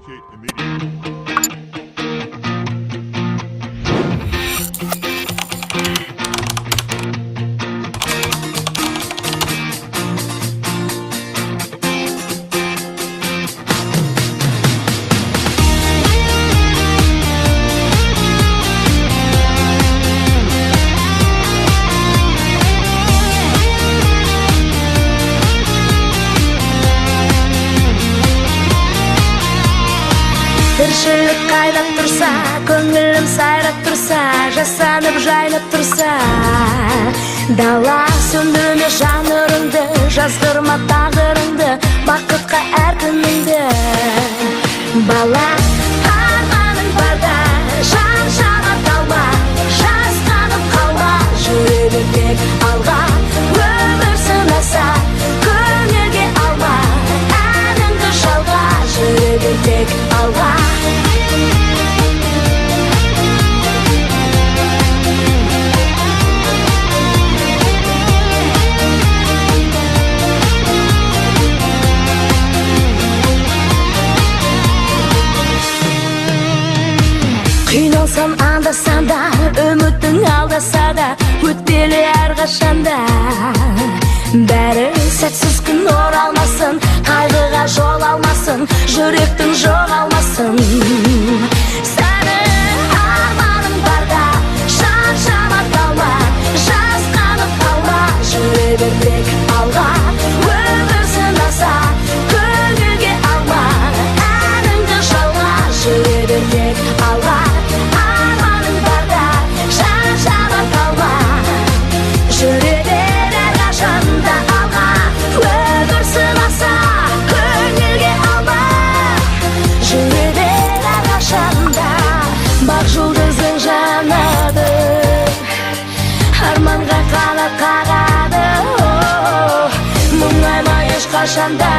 Communicate immediately. Тіршілік қайдап тұрса, көңілім сайрап тұрса, жасанып жайнап тұрса, дала сөндірме жанырыңды, жаздырма тағдырыңды, бақытқа әр күніңді. Бала, арманың барда, жан-жана талма, жасқанып қалма, жүре бер алға, өмір сынаса, көңілге алма, әніңді жалға, жүре бер алға. Қиналсам анда-санда, үмітің алдаса да, өтпелі әрқашанда. Бәрі сәтсіз күн оралмасын, қайғыға жол алмасын, жүректің жоғалмасын. Сәні арманың барда, жан-жана талма, жасқанып қалма, жүре бер тек алға. Өмір сынаса, көңілге алма, әніңді жалға, жүре бер тек алға. Арманың барда, жан-жана талма, жүре бер әрқашанда алға. Өмір сынаса, көңілге алма, жүре бер әрқашанда. Бақ жұлдызың жанады, арманға қанат қағады. Мұңайма ешқашанда.